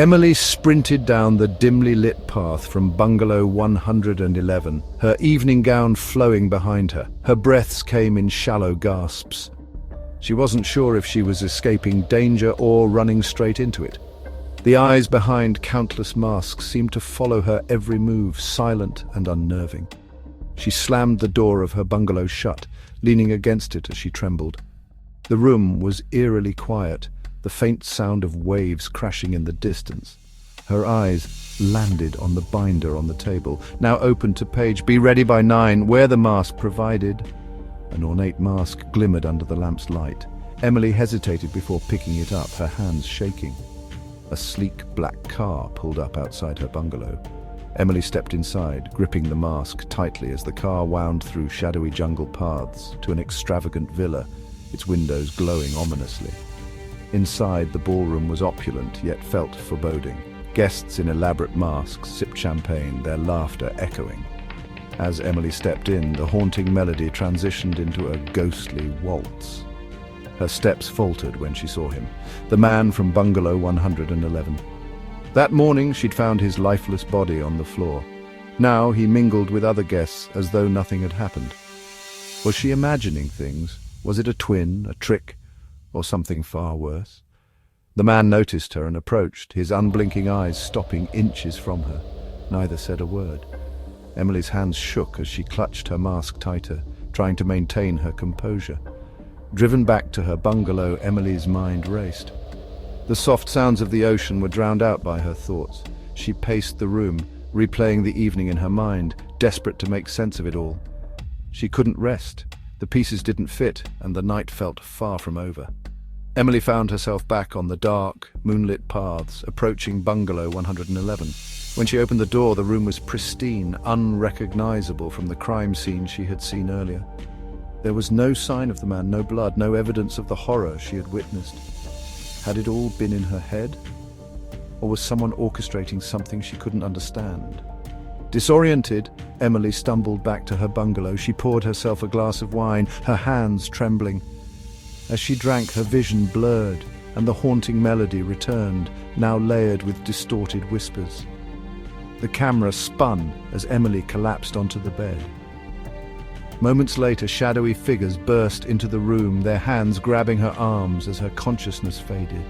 Emily sprinted down the dimly lit path from Bungalow 111, her evening gown flowing behind her. Her breaths came in shallow gasps. She wasn't sure if she was escaping danger or running straight into it. The eyes behind countless masks seemed to follow her every move, silent and unnerving. She slammed the door of her bungalow shut, leaning against it as she trembled. The room was eerily quiet, the faint sound of waves crashing in the distance. Her eyes landed on the binder on the table, now open to page "Be ready by 9, wear the mask provided." An ornate mask glimmered under the lamp's light. Emily hesitated before picking it up, her hands shaking. A sleek black car pulled up outside her bungalow. Emily stepped inside, gripping the mask tightly as the car wound through shadowy jungle paths to an extravagant villa, its windows glowing ominously. Inside, the ballroom was opulent, yet felt foreboding. Guests in elaborate masks sipped champagne, their laughter echoing. As Emily stepped in, the haunting melody transitioned into a ghostly waltz. Her steps faltered when she saw him, the man from Bungalow 111. That morning, she'd found his lifeless body on the floor. Now he mingled with other guests as though nothing had happened. Was she imagining things? Was it a twin, a trick, or something far worse? The man noticed her and approached, his unblinking eyes stopping inches from her. Neither said a word. Emily's hands shook as she clutched her mask tighter, trying to maintain her composure. Driven back to her bungalow, Emily's mind raced. The soft sounds of the ocean were drowned out by her thoughts. She paced the room, replaying the evening in her mind, desperate to make sense of it all. She couldn't rest. The pieces didn't fit, and the night felt far from over. Emily found herself back on the dark, moonlit paths, approaching Bungalow 111. When she opened the door, the room was pristine, unrecognizable from the crime scene she had seen earlier. There was no sign of the man, no blood, no evidence of the horror she had witnessed. Had it all been in her head? Or was someone orchestrating something she couldn't understand? Disoriented, Emily stumbled back to her bungalow. She poured herself a glass of wine, her hands trembling. As she drank, her vision blurred, and the haunting melody returned, now layered with distorted whispers. The camera spun as Emily collapsed onto the bed. Moments later, shadowy figures burst into the room, their hands grabbing her arms as her consciousness faded.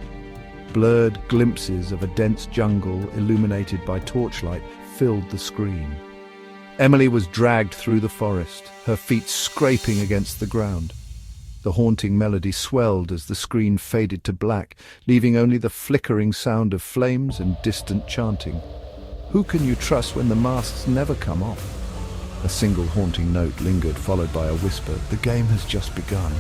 Blurred glimpses of a dense jungle, illuminated by torchlight, filled the screen. Emily was dragged through the forest, her feet scraping against the ground. The haunting melody swelled as the screen faded to black, leaving only the flickering sound of flames and distant chanting. Who can you trust when the masks never come off? A single haunting note lingered, followed by a whisper, "The game has just begun."